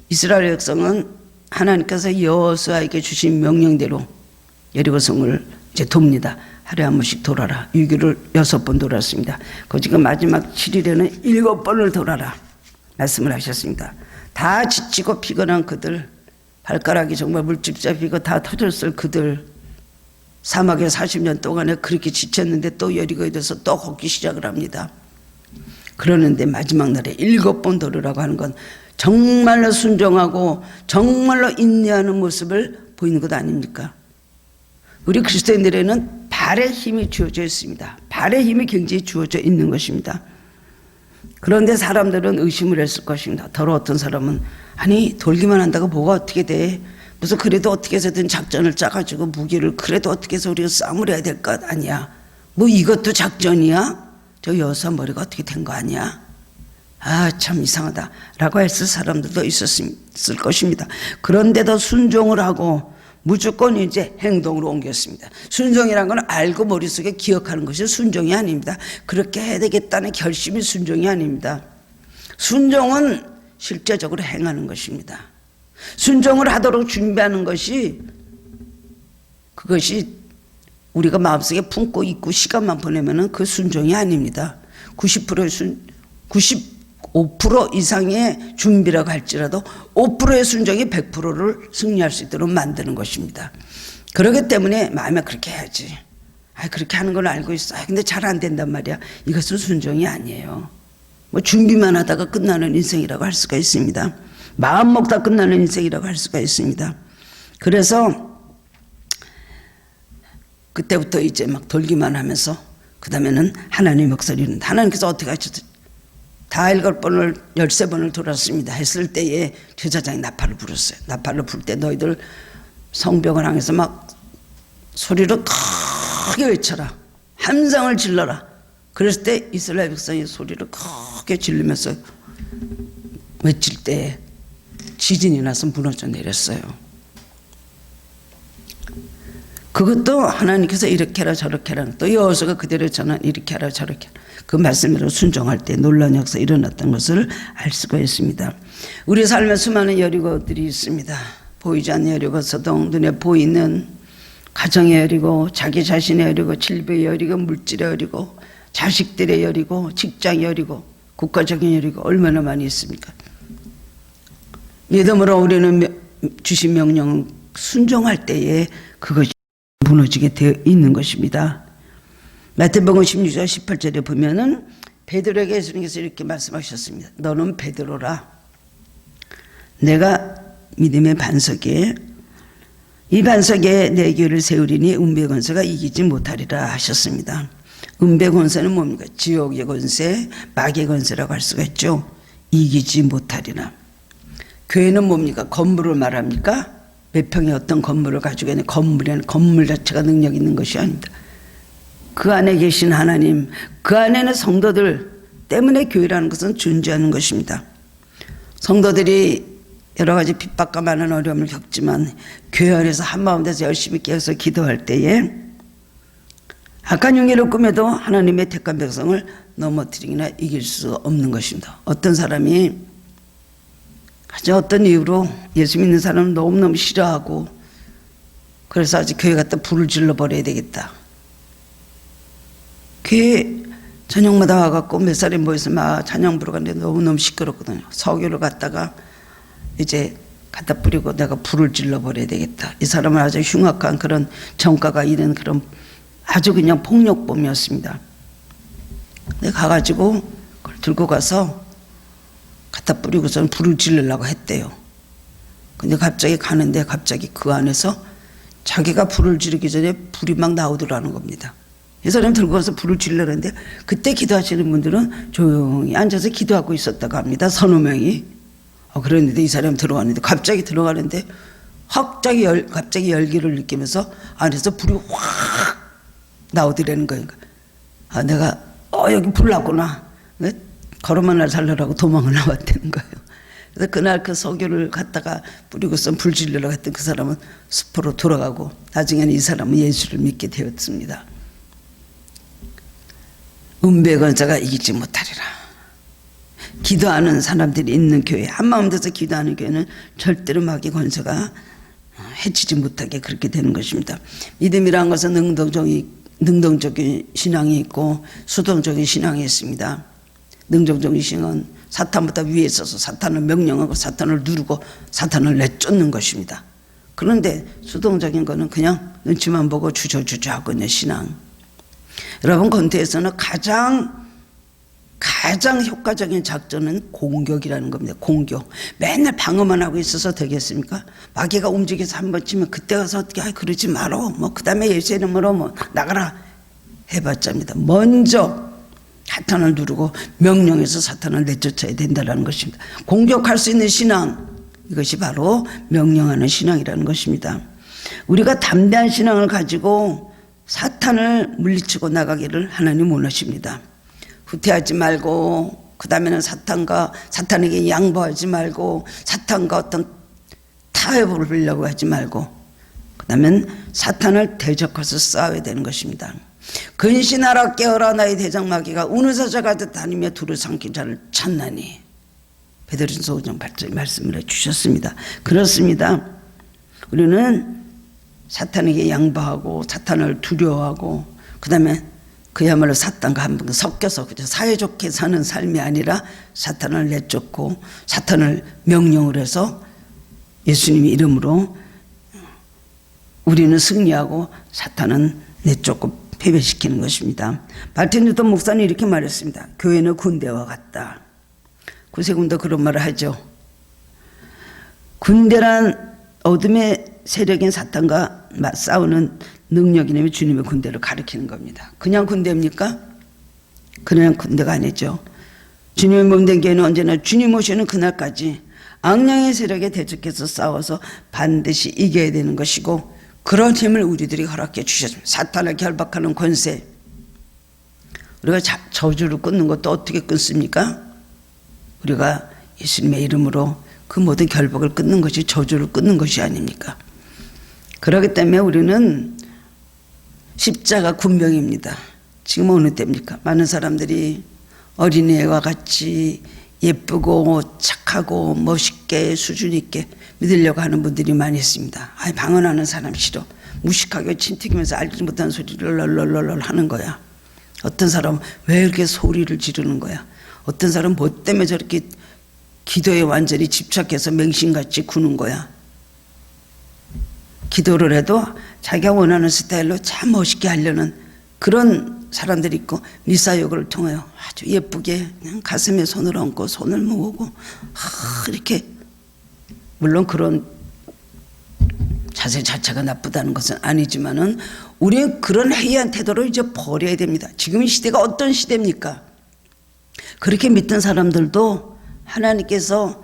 이스라엘 백성은 하나님께서 여호수아에게 주신 명령대로 여리고성을 이제 돕니다. 하루에 한 번씩 돌아라. 유교를 6번 돌았습니다. 그 지금 마지막 7일에는 7번을 돌아라 말씀을 하셨습니다. 다 지치고 피곤한 그들, 발가락이 정말 물집 잡히고 다 터졌을 그들, 사막에 40년 동안에 그렇게 지쳤는데 또 여리고에 대해서 또 걷기 시작을 합니다. 그러는데 마지막 날에 7번 돌으라고 하는 건 정말로 순종하고 정말로 인내하는 모습을 보이는 것 아닙니까? 우리 그리스도인들에는 발의 힘이 주어져 있습니다. 발의 힘이 굉장히 주어져 있는 것입니다. 그런데 사람들은 의심을 했을 것입니다. 더러 어떤 사람은 아니 돌기만 한다고 뭐가 어떻게 돼? 무슨 그래도 어떻게 해서든 작전을 짜가지고 무기를 그래도 어떻게 해서 우리가 싸움을 해야 될 것 아니야? 뭐 이것도 작전이야? 저 여사 머리가 어떻게 된 거 아니야? 아 참 이상하다 라고 했을 사람들도 있었을 것입니다. 그런데도 순종을 하고 무조건 이제 행동으로 옮겼습니다. 순종이라는 건 알고 머릿속에 기억하는 것이 순종이 아닙니다. 그렇게 해야 되겠다는 결심이 순종이 아닙니다. 순종은 실제적으로 행하는 것입니다. 순종을 하도록 준비하는 것이 그것이 우리가 마음속에 품고 있고 시간만 보내면 그 순종이 아닙니다. 95% 이상의 준비라고 할지라도 5%의 순종이 100%를 승리할 수 있도록 만드는 것입니다. 그렇기 때문에 마음에 그렇게 해야지. 그렇게 하는 걸 알고 있어. 근데 잘 안 된단 말이야. 이것은 순종이 아니에요. 뭐 준비만 하다가 끝나는 인생이라고 할 수가 있습니다. 마음 먹다 끝나는 인생이라고 할 수가 있습니다. 그래서 그때부터 이제 막 돌기만 하면서 그 다음에는 하나님의 목소리는 하나님께서 어떻게 하셨지? 다 7번을 13번을 돌았습니다 했을 때에 제사장이 나팔을 불었어요. 나팔을 불 때 너희들 성벽을 향해서 막 소리로 크게 외쳐라. 함성을 질러라. 그랬을 때 이스라엘 백성이 소리를 크게 질르면서 외칠 때 지진이 나서 무너져 내렸어요. 그것도 하나님께서 이렇게 하라 저렇게 하라, 또 여호수아가 그대로 저는 이렇게 하라 저렇게 하라, 그 말씀대로 순종할 때 놀라운 역사 일어났던 것을 알 수가 있습니다. 우리 삶에 수많은 여리고들이 있습니다. 보이지 않는 여리고, 서동 눈에 보이는 가정의 여리고, 자기 자신의 여리고, 질병의 여리고, 물질의 여리고, 자식들의 여리고, 직장의 여리고, 국가적인 여리고 얼마나 많이 있습니까? 믿음으로 우리는 주신 명령 순종할 때에 그것이 무너지게 되어 있는 것입니다. 마태복음 16장 18절에 보면은 베드로에게 예수님께서 이렇게 말씀하셨습니다. 너는 베드로라. 내가 믿음의 반석에 이 반석에 내 교회를 세우리니 은배 권세가 이기지 못하리라 하셨습니다. 은배 권세는 뭡니까? 지옥의 권세, 마귀의 권세라고 할 수가 있죠. 이기지 못하리라. 교회는 뭡니까? 건물을 말합니까? 몇 평의 어떤 건물을 가지고 있는 건물에는 건물 자체가 능력 있는 것이 아닙니다. 그 안에 계신 하나님, 그 안에는 성도들 때문에 교회라는 것은 존재하는 것입니다. 성도들이 여러 가지 핍박과 많은 어려움을 겪지만 교회 안에서 한마음 돼서 열심히 깨어서 기도할 때에 악한 용기를 꾸며도 하나님의 택한 백성을 넘어뜨리기나 이길 수 없는 것입니다. 어떤 사람이 아주 어떤 이유로 예수 믿는 사람을 너무너무 싫어하고 그래서 아주 교회 갖다 불을 질러버려야 되겠다. 교회 저녁마다 와갖고 몇 사람이 모여서 막 찬양 부르고 가는데 너무너무 시끄럽거든요. 서교를 갖다가 이제 갖다 뿌리고 내가 불을 질러버려야 되겠다. 이 사람은 아주 흉악한 그런 정가가 있는 그런 아주 그냥 폭력범이었습니다. 근데 가가지고 그걸 들고 가서 갖다 뿌리고서는 불을 지르려고 했대요. 근데 갑자기 가는데 갑자기 그 안에서 자기가 불을 지르기 전에 불이 막 나오더라는 겁니다. 이 사람이 들고 가서 불을 지르려는데 그때 기도하시는 분들은 조용히 앉아서 기도하고 있었다고 합니다. 서너 명이. 그랬는데 이 사람이 들어가는데 갑자기 들어가는데 갑자기 열기를 느끼면서 안에서 불이 확 나오더라는 거예요. 내가 여기 불 났구나. 걸어만 날 살려라고 도망을 나왔다는 거예요. 그래서 그날 그 석유를 갖다가 뿌리고서 불 질러러 갔던 그 사람은 숲으로 돌아가고 나중에는 이 사람은 예수를 믿게 되었습니다. 은배건자가 이기지 못하리라. 기도하는 사람들이 있는 교회, 한마음 돼서 기도하는 교회는 절대로 마귀 권세가 해치지 못하게 그렇게 되는 것입니다. 믿음이라는 것은 능동적인 신앙이 있고 수동적인 신앙이 있습니다. 능동적인 신앙은 사탄보다 위에 있어서 사탄을 명령하고 사탄을 누르고 사탄을 내쫓는 것입니다. 그런데 수동적인 거는 그냥 눈치만 보고 주저주저 하고 있는 신앙. 여러분, 권태에서는 가장 효과적인 작전은 공격이라는 겁니다. 공격. 맨날 방어만 하고 있어서 되겠습니까? 마귀가 움직여서 한번 치면 그때 가서 어떻게 그러지 말어. 그 다음에 예수 이름으로 나가라 해봤자입니다. 먼저 사탄을 누르고 명령해서 사탄을 내쫓아야 된다는 것입니다. 공격할 수 있는 신앙, 이것이 바로 명령하는 신앙이라는 것입니다. 우리가 담대한 신앙을 가지고 사탄을 물리치고 나가기를 하나님 원하십니다. 후퇴하지 말고, 그 다음에는 사탄에게 양보하지 말고, 사탄과 어떤 타협을 하려고 하지 말고, 그 다음엔 사탄을 대적해서 싸워야 되는 것입니다. 근신하라 깨어라 나의 대장 마귀가 우는 사자 가듯 다니며 두루 삼킨 자를 찾나니. 베드로전서 5장 8절에 말씀을 해주셨습니다. 그렇습니다. 우리는 사탄에게 양보하고 사탄을 두려워하고 그 다음에 그야말로 사탄과 한번 섞여서 그저 사이좋게 사는 삶이 아니라 사탄을 내쫓고 사탄을 명령을 해서 예수님의 이름으로 우리는 승리하고 사탄은 내쫓고 패배시키는 것입니다. 마틴 루터 목사는 이렇게 말했습니다. 교회는 군대와 같다. 구세군도 그런 말을 하죠. 군대란 어둠의 세력인 사탄과 싸우는 능력이라면 주님의 군대를 가리키는 겁니다. 그냥 군대입니까? 그냥 군대가 아니죠. 주님의 몸된 교회는 언제나 주님 오시는 그날까지 악령의 세력에 대적해서 싸워서 반드시 이겨야 되는 것이고, 그런 힘을 우리들이 허락해 주셨습니다. 사탄을 결박하는 권세. 우리가 저주를 끊는 것도 어떻게 끊습니까? 우리가 예수님의 이름으로 그 모든 결박을 끊는 것이 저주를 끊는 것이 아닙니까? 그렇기 때문에 우리는 십자가 군병입니다. 지금 어느 때입니까? 많은 사람들이 어린애와 같이 예쁘고 착하고 멋있게 수준 있게 믿으려고 하는 분들이 많이 있습니다. 방언하는 사람 싫어. 무식하게 침 튀기면서 알지 못하는 소리를 럴럴럴럴 하는 거야. 어떤 사람은 왜 이렇게 소리를 지르는 거야. 어떤 사람은 뭐 때문에 저렇게 기도에 완전히 집착해서 맹신같이 구는 거야. 기도를 해도 자기가 원하는 스타일로 참 멋있게 하려는 그런 사람들이 있고, 미사역을 통하여 아주 예쁘게 그냥 가슴에 손을 얹고 손을 모으고 이렇게, 물론 그런 자세 자체가 나쁘다는 것은 아니지만은 우리는 그런 해이한 태도를 이제 버려야 됩니다. 지금 이 시대가 어떤 시대입니까? 그렇게 믿던 사람들도 하나님께서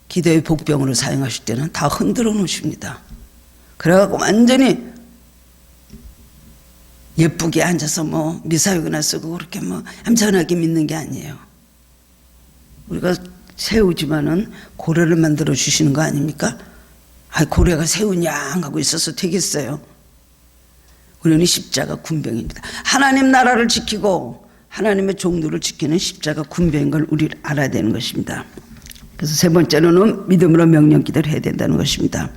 기도의 복병으로 사용하실 때는 다 흔들어 놓으십니다. 그래갖고 완전히 예쁘게 앉아서 미사역이나 쓰고 그렇게 얌전하게 믿는 게 아니에요. 우리가 새우지만은 고래를 만들어 주시는 거 아닙니까? 고래가 새우냥 하고 있어서 되겠어요? 우리는 십자가 군병입니다. 하나님 나라를 지키고 하나님의 종들을 지키는 십자가 군병인 걸 우리를 알아야 되는 것입니다. 그래서 세 번째로는 믿음으로 명령 기도를 해야 된다는 것입니다.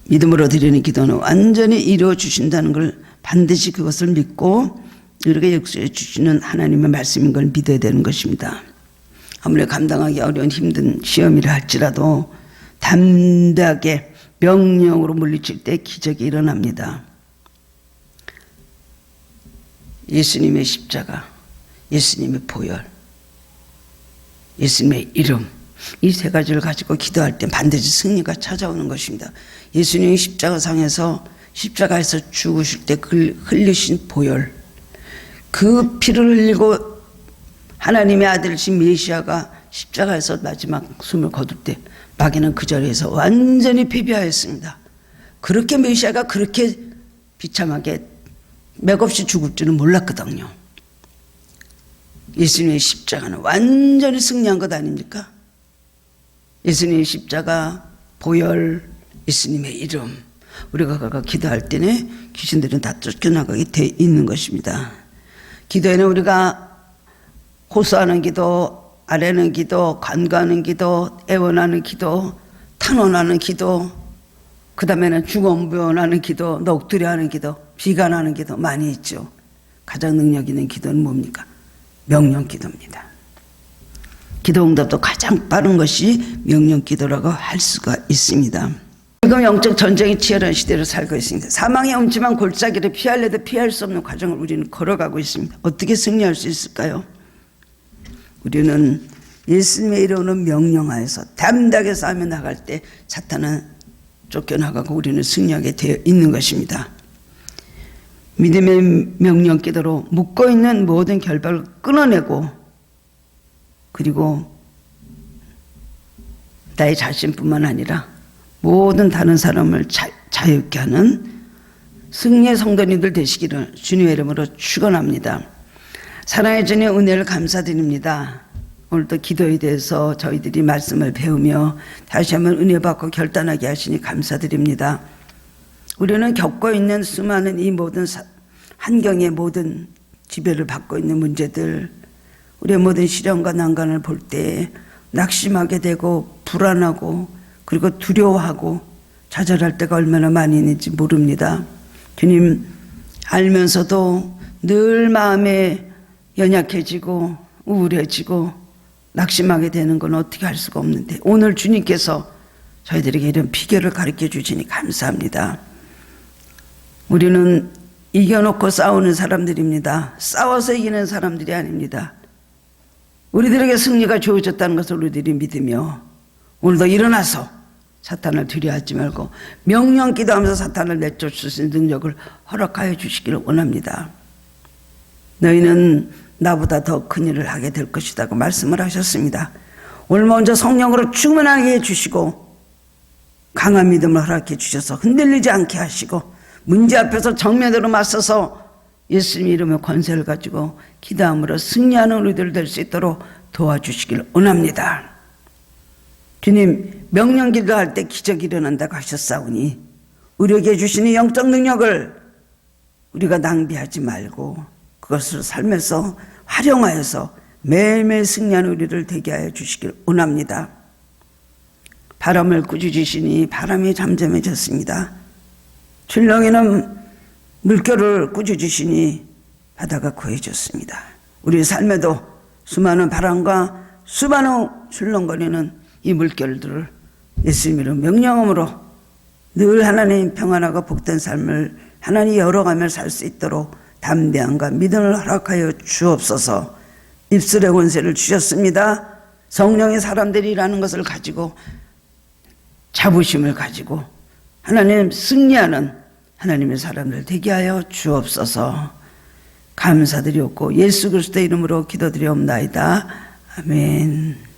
믿음으로 드리는 기도는 완전히 이루어 주신다는 걸 반드시 그것을 믿고 우리가 역사해 주시는 하나님의 말씀인 걸 믿어야 되는 것입니다. 아무리 감당하기 어려운 힘든 시험이라 할지라도 담대하게 명령으로 물리칠 때 기적이 일어납니다. 예수님의 십자가, 예수님의 보혈, 예수님의 이름, 이 세 가지를 가지고 기도할 때 반드시 승리가 찾아오는 것입니다. 예수님이 십자가상에서 십자가에서 죽으실 때 흘리신 보혈, 그 피를 흘리고 하나님의 아들이신 메시아가 십자가에서 마지막 숨을 거둘 때 마귀는 그 자리에서 완전히 패배하였습니다. 그렇게 메시아가 그렇게 비참하게 맥없이 죽을 줄은 몰랐거든요. 예수님의 십자가는 완전히 승리한 것 아닙니까? 예수님의 십자가, 보혈, 예수님의 이름, 우리가 가서 기도할 때는 귀신들은 다 쫓겨나가게 돼 있는 것입니다. 기도에는 우리가 호소하는 기도, 아뢰는 기도, 간구하는 기도, 애원하는 기도, 탄원하는 기도, 그 다음에는 중언부언하는 기도, 넋두려하는 기도, 비관하는 기도 많이 있죠. 가장 능력 있는 기도는 뭡니까? 명령 기도입니다. 기도 응답도 가장 빠른 것이 명령 기도라고 할 수가 있습니다. 지금 영적 전쟁이 치열한 시대를 살고 있습니다. 사망의 음침한 골짜기를 피하려도 피할 수 없는 과정을 우리는 걸어가고 있습니다. 어떻게 승리할 수 있을까요? 우리는 예수님의 이름으로 명령하여서 담대하게 싸움에 나갈 때 사탄은 쫓겨나가고 우리는 승리하게 되어 있는 것입니다. 믿음의 명령 기도로 묶어있는 모든 결박을 끊어내고, 그리고 나의 자신뿐만 아니라 모든 다른 사람을 자유케 하는 승리의 성도님들 되시기를 주님의 이름으로 축원합니다. 사랑의 주님 은혜를 감사드립니다. 오늘도 기도에 대해서 저희들이 말씀을 배우며 다시 한번 은혜 받고 결단하게 하시니 감사드립니다. 우리는 겪고 있는 수많은 이 모든 환경의 모든 지배를 받고 있는 문제들, 우리의 모든 시련과 난관을 볼 때 낙심하게 되고 불안하고 그리고 두려워하고 좌절할 때가 얼마나 많이 있는지 모릅니다. 주님, 알면서도 늘 마음에 연약해지고 우울해지고 낙심하게 되는 건 어떻게 할 수가 없는데, 오늘 주님께서 저희들에게 이런 비결을 가르쳐 주시니 감사합니다. 우리는 이겨놓고 싸우는 사람들입니다. 싸워서 이기는 사람들이 아닙니다. 우리들에게 승리가 주어졌다는 것을 우리들이 믿으며 오늘도 일어나서 사탄을 두려워하지 말고 명령 기도하면서 사탄을 내쫓을 수 있는 능력을 허락하여 주시기를 원합니다. 너희는 나보다 더 큰 일을 하게 될 것이라고 말씀을 하셨습니다. 오늘 먼저 성령으로 충만하게 해주시고 강한 믿음을 허락해 주셔서 흔들리지 않게 하시고 문제 앞에서 정면으로 맞서서 예수님 이름의 권세를 가지고 기도함으로 승리하는 우리들 될 수 있도록 도와주시길 원합니다. 주님, 명령 기도할 때 기적이 일어난다고 하셨사오니 우리에게 주시는 영적 능력을 우리가 낭비하지 말고 그것을 삶에서 활용하여서 매일매일 승리하는 우리를 되게 하여 주시길 원합니다. 바람을 꾸짖으시니 바람이 잠잠해졌습니다. 출렁이는 물결을 꾸짖으시니 바다가 고해졌습니다. 우리 삶에도 수많은 바람과 수많은 출렁거리는 이 물결들을 예수님으로 명령함으로 늘 하나님 평안하고 복된 삶을 하나님 열어가며 살 수 있도록 담대함과 믿음을 허락하여 주옵소서. 입술의 권세를 주셨습니다. 성령의 사람들이라는 것을 가지고 자부심을 가지고 하나님 승리하는 하나님의 사람들 되게 하여 주옵소서. 감사드리옵고 예수 그리스도의 이름으로 기도드리옵나이다. 아멘.